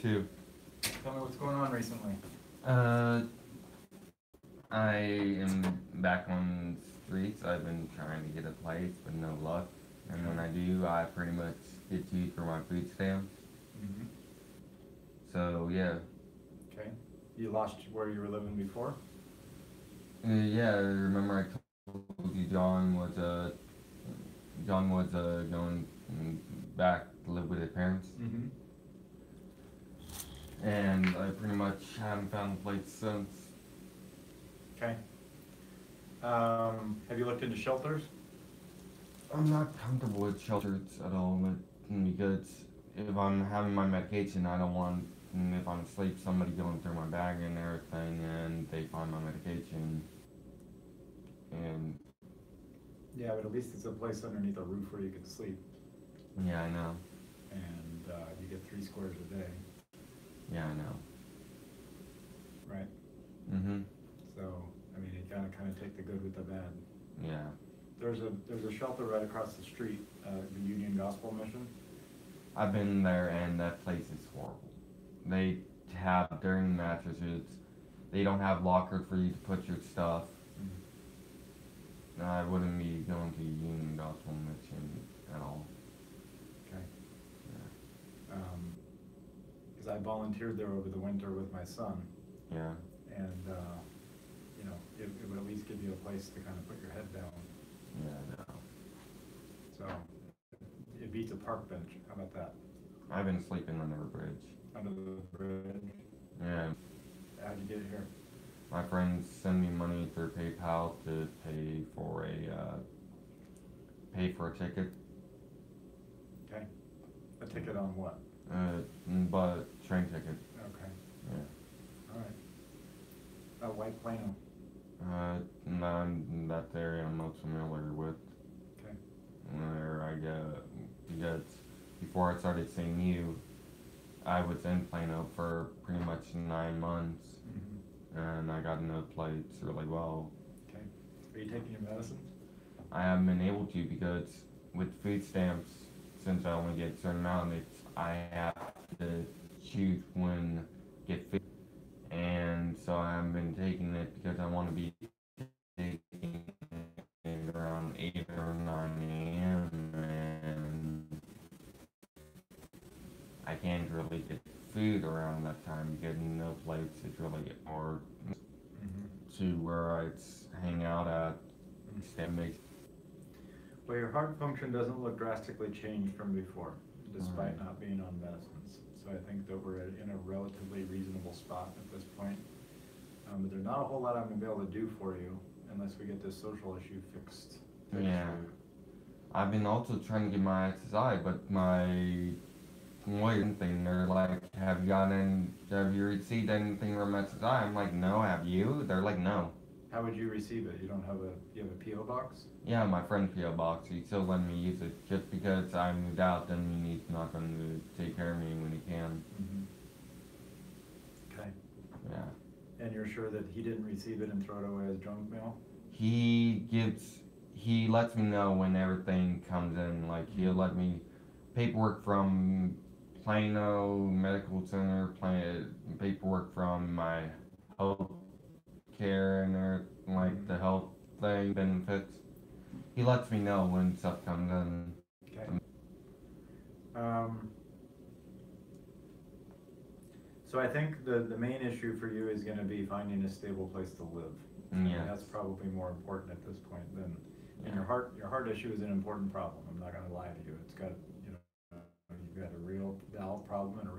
too. Tell me what's going on recently. Uh, I am back on streets. I've been trying to get a place, but no luck. And when I do, I pretty much get used for my food stamps. Mm-hmm. So yeah, Okay. You lost where you were living before? yeah. Remember I told you John was going back to live with his parents, Mm-hmm. and I pretty much haven't found a place since. Okay. Have you looked into shelters? I'm not comfortable with shelters at all, because if I'm having my medication, I don't want, if I'm asleep, somebody going through my bag and everything, and they find my medication, and Yeah, but at least it's a place underneath a roof where you can sleep, yeah, I know, and you get 3 squares a day, yeah, I know. right? Mhm. So, I mean, you gotta kind of take the good with the bad. Yeah. There's a shelter right across the street, the Union Gospel Mission. I've been there, and that place is horrible. They have dirty mattresses. They don't have lockers for you to put your stuff. No, I wouldn't be going to Union Gospel Mission at all. Okay. Yeah. Because I volunteered there over the winter with my son, Yeah. and it would at least give you a place to kind of put your head down. Yeah. No. So it beats a park bench. How about that? I've been sleeping under a bridge. Under the bridge. Yeah. How'd you get here? My friends send me money through PayPal to pay for a ticket. Okay. A ticket on what? But train ticket. Okay. Yeah. All right. White Plano. Not that area I'm most familiar with. Okay. Where I go, because before I started seeing you, I was in Plano for pretty much 9 months, Mm-hmm. and I got to know the place really well. Okay. Are you taking your medicine? I haven't been able to, because with food stamps, since I only get a certain amount, I have to choose when get food, and so I haven't been taking it because I want to be taking it around 8 or 9 a.m. and I can't really get food around that time because no place is really or Mm-hmm. to where I hang out at. That makes Well, your heart function doesn't look drastically changed from before, despite Right. not being on medicines. So I think that we're in a relatively reasonable spot at this point. But there's not a whole lot I'm gonna be able to do for you unless we get this social issue fixed. Yeah. for you. I've been also trying to get my SSI, but my lawyer thing, they're like, have you received anything from SSI? I'm like, no, have you? They're like, no. How would you receive it? You have a PO box? Yeah, my friend PO box, he's still letting me use it. Just because I moved out doesn't mean he's not going to take care of me when he can. Mm-hmm. Okay. Yeah. And you're sure that he didn't receive it and throw it away as junk mail? He lets me know when everything comes in. Like, he'll let me paperwork from Plano Medical Center, paperwork from my health care and everything, like the health thing, benefits. He lets me know when stuff comes in. Okay. So I think the main issue for you is gonna be finding a stable place to live. Yeah. That's probably more important at this point than, and Yeah. your heart issue is an important problem, I'm not gonna lie to you, it's got, you've got a real valve problem and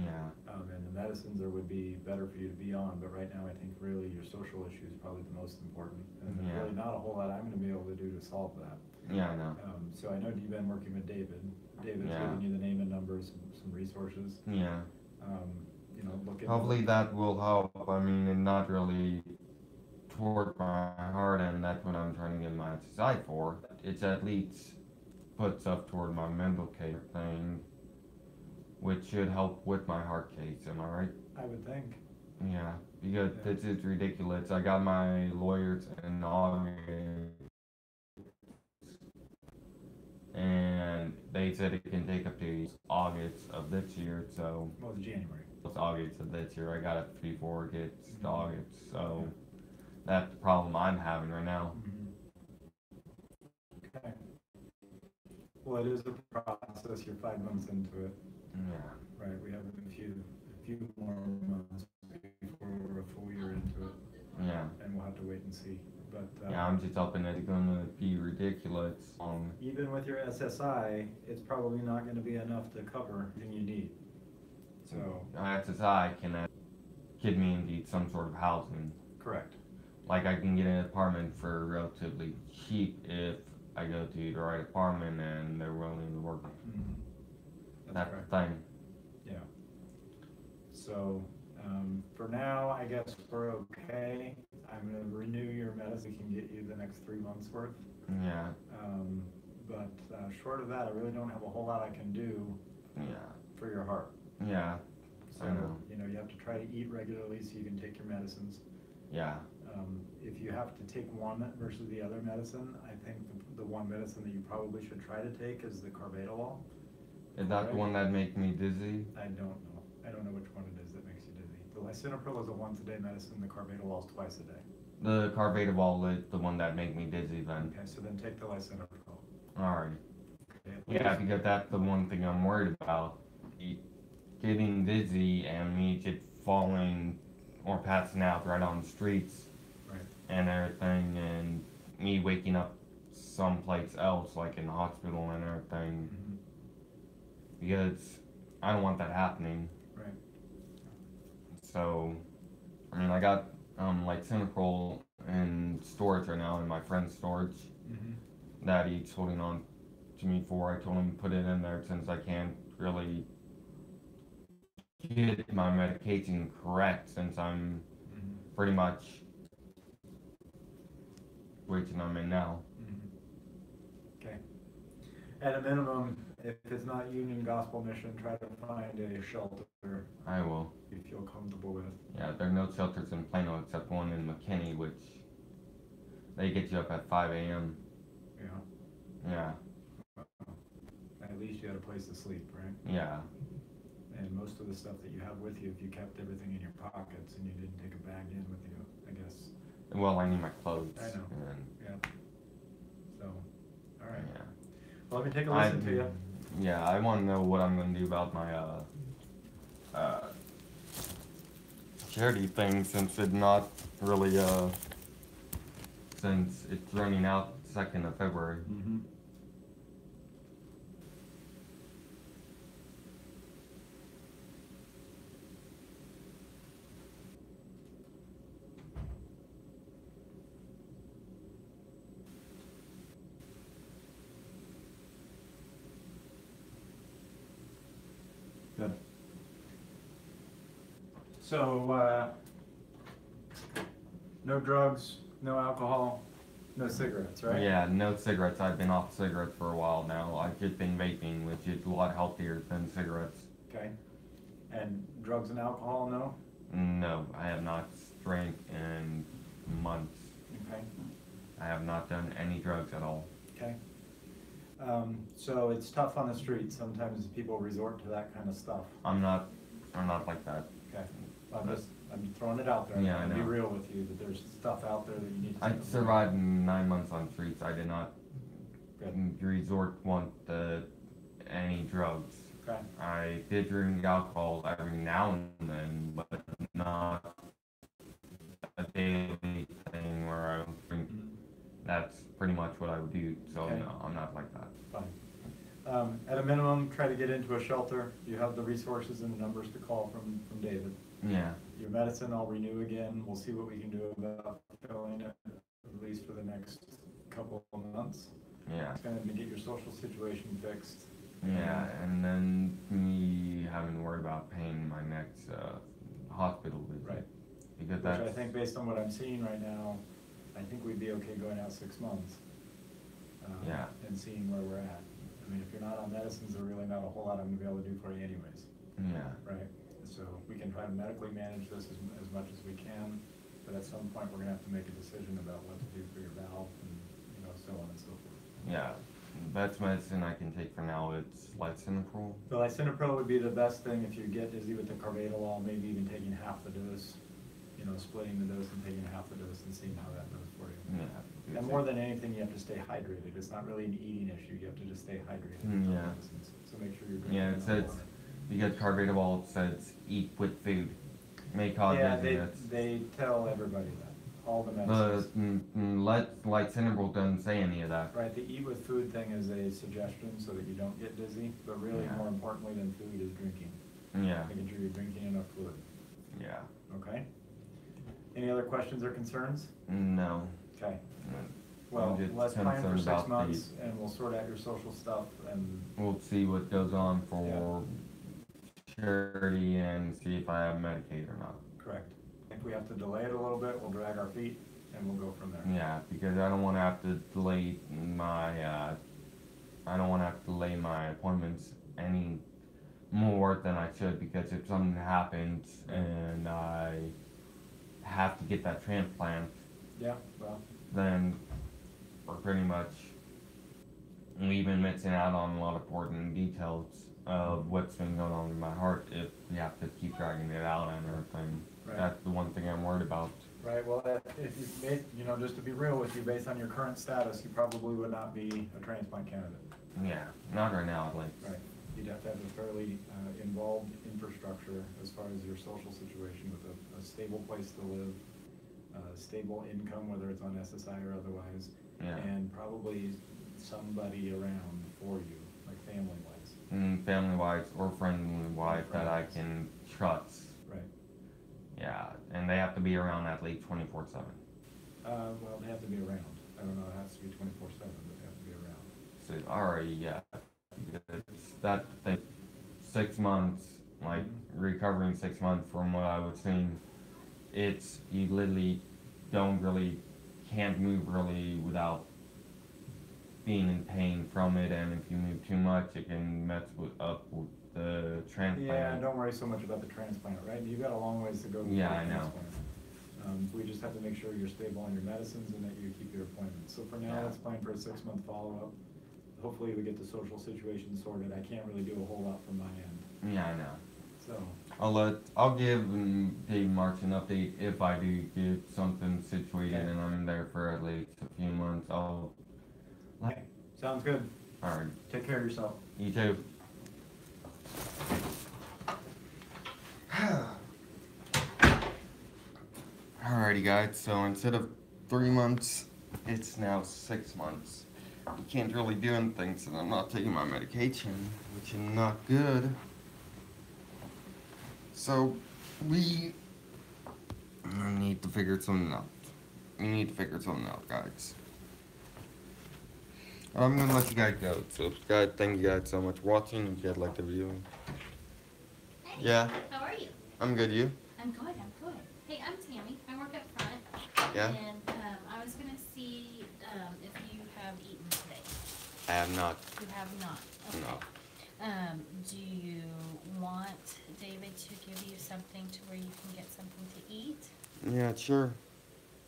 Yeah. and the medicines there would be better for you to be on, but right now I think really your social issue is probably the most important, and there's Yeah. really not a whole lot I'm gonna be able to do to solve that. Yeah, I know. So I know you've been working with David. David's Yeah. giving you the name and numbers, some resources. Yeah. Look into Hopefully that will help. I mean, and not really toward my heart, and that's what I'm trying to get my SSI for. It's at least put stuff toward my mental care thing, which should help with my heart case. Am I right? I would think. Yeah, because Yeah. this is ridiculous. I got my lawyers in August, and they said it can take up to August of this year. So Well, it's January. August of this year. I got it before it gets to August, so that's the problem I'm having right now. Okay. Well, it is a process. You're 5 months into it. Yeah. Right. We have a few more months before we're a full year into it. Yeah. And we'll have to wait and see. But yeah, I'm just hoping that it's gonna be ridiculous. Even with your SSI, it's probably not going to be enough to cover everything you need. So SSI can get me into some sort of housing. correct. Like I can get an apartment for relatively cheap if I go to the right apartment and they're willing to work. That's the thing. Yeah. So for now, I guess we're okay. I'm going to renew your medicine. We can get you the next 3 months worth. Yeah. But short of that, I really don't have a whole lot I can do. Yeah. For your heart. Yeah. So you have to try to eat regularly so you can take your medicines. Yeah. If you have to take one versus the other medicine, I think the one medicine that you probably should try to take is the carvedilol. Is that the one that makes me dizzy? I don't know. I don't know which one it is that makes you dizzy. The lisinopril is a once-a-day medicine. The carvedilol is twice a day. The carvedilol is the one that makes me dizzy then. Okay, so then take the lisinopril. Alright. Okay, yeah, because that's the one thing I'm worried about. Getting dizzy and me just falling or passing out right on the streets. Right. And everything, and me waking up someplace else, like in the hospital and everything. Because I don't want that happening. Right. So, I mean, I got like Cineprol in storage right now in my friend's storage that he's holding on to me for. I told him to put it in there since I can't really get my medication correct since I'm pretty much waiting I'm in now. Okay. At a minimum, if it's not Union Gospel Mission, try to find a shelter. I will. You feel comfortable with. Yeah, there are no shelters in Plano except one in McKinney, which they get you up at 5 a.m. Yeah. Yeah. At least you had a place to sleep, right? Yeah. And most of the stuff that you have with you, if you kept everything in your pockets and you didn't take a bag in with you, I guess. Well, I need my clothes. I know. And, yeah. So, all right. Yeah. Well, let me take a listen to you. Yeah, I want to know what I'm going to do about my charity thing since it's not really since it's running out 2nd of February. Good. So, no drugs, no alcohol, no cigarettes, right? Yeah, no cigarettes. I've been off cigarettes for a while now. I've just been vaping, which is a lot healthier than cigarettes. Okay. And drugs and alcohol, no? No, I have not drank in months. Okay. I have not done any drugs at all. Okay. So it's tough on the street. Sometimes people resort to that kind of stuff. I'm not like that. Okay. I'm throwing it out there. Yeah, I I'll be know. real with you that there's stuff out there that you need to. I survived 9 months on streets. I did not resort to any drugs. Okay. I did drink alcohol every now and then, but not a daily thing where I would drink. That's pretty much what I would do. So Okay. no, I'm not like that. Fine. At a minimum, try to get into a shelter. You have the resources and the numbers to call from David. Yeah. Your medicine, I'll renew again. We'll see what we can do about filling it, at least for the next couple of months. Yeah. It's going to get your social situation fixed. Yeah, and then me having to worry about paying my next hospital visit. Right. Because Which I think, based on what I'm seeing right now, I think we'd be okay going out 6 months. Yeah. And seeing where we're at. I mean, if you're not on medicines, there's really not a whole lot I'm gonna be able to do for you anyways. Yeah. Right? So we can try to medically manage this as much as we can, but at some point, we're gonna have to make a decision about what to do for your valve and, so on and so forth. Yeah. best medicine I can take for now, it's lisinopril. The lisinopril would be the best thing if you get dizzy with the carvedilol, maybe even taking half the dose, you know, splitting the dose and taking half the dose and seeing how that does for you. Yeah. And more than anything, you have to stay hydrated. It's not really an eating issue. You have to just stay hydrated. Yeah. So make sure you're drinking Yeah, it enough says, water. because carvedilol says eat with food. May cause Yeah, dizziness. they tell everybody that, all the The medicines. lisinopril doesn't say any of that. Right, the eat with food thing is a suggestion so that you don't get dizzy, but really Yeah. more importantly than food is drinking. Yeah. Making sure you're drinking enough fluid, Yeah. okay? Any other questions or concerns? No. Okay, I'm well, just let's plan for concerned 6 about months and we'll sort out your social stuff and, We'll see what goes on for charity and see if I have Medicaid or not. correct. If we have to delay it a little bit, we'll drag our feet and we'll go from there. Yeah, because I don't want to have to delay my appointments any more than I should, because if something happens and I have to get that transplant, Yeah, well, then we're pretty much leaving missing out on a lot of important details of what's been going on in my heart if we have to keep dragging it out and everything. Right. That's the one thing I'm worried about. right, well, if you made, you know, just to be real with you, based on your current status, you probably would not be a transplant candidate. Yeah, not right now at least. Right, you'd have to have a fairly involved infrastructure as far as your social situation with a stable place to live, stable income, whether it's on SSI or otherwise, Yeah. and probably somebody around for you, like family-wise. Family-wise or friendly-wise that I can trust. Right. Yeah, and they have to be around at least 24/7. Well, they have to be around. I don't know, it has to be 24/7, but they have to be around. So already, yeah, it's that thing, 6 months, like recovering 6 months from what I was seeing, it's you literally can't move really without being in pain from it, and if you move too much, it can mess up with the transplant. Yeah, don't worry so much about the transplant, right? You've got a long ways to go before Yeah, the I know. transplant. We just have to make sure you're stable on your medicines and that you keep your appointments. So for now, Yeah. let's plan for a 6-month follow-up. Hopefully we get the social situation sorted. I can't really do a whole lot from my end, Yeah, I know. so. I'll give Dave March an update if I do get something situated Okay. and I'm there for at least a few months. Okay, sounds good. Alright, Take care of yourself. you too. Alrighty guys, so instead of 3 months, it's now 6 months. You can't really do anything since I'm not taking my medication, which is not good. So, we need to figure something out. We need to figure something out, guys. I'm gonna let you guys go. So, guys, thank you guys so much for watching. If you guys liked the video. Hey, Yeah. how are you? I'm good, you? I'm good, I'm good. Hey, I'm Tammy. I work up front. Yeah? And I was going to see if you have eaten today. I have not. You have not. Okay. No. Do you want David to give you something to where you can get something to eat? Yeah, sure.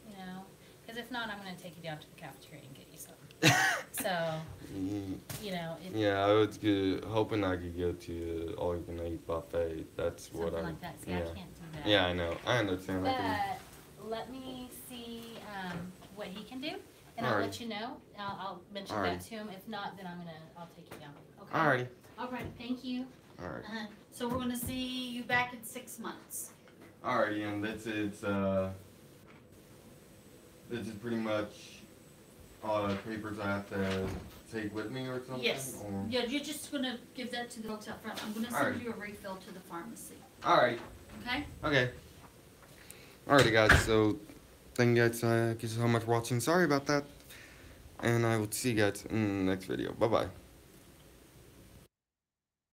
You know? Because if not, I'm going to take you down to the cafeteria and get you something. So, Mm, you know, if yeah, I was hoping I could go to all you can eat buffet. That's what something I'm. like that. See, yeah. I can't do that. Yeah, I know. I understand. I can, But let me see what he can do, and All I'll right. let you know. I'll mention All that right. to him. If not, then I'll take you down. Okay. alrighty. All right. Thank you. Alright. So we're gonna see you back in 6 months. Alrighty, and this is pretty much all the papers I have to take with me or something? Yes. Or? Yeah, you're just gonna give that to the folks up front. I'm gonna send Alright. you a refill to the pharmacy, Alright. okay? Okay. Alrighty, guys. So, thank you guys so much for watching. Sorry about that. And I will see you guys in the next video. Bye-bye.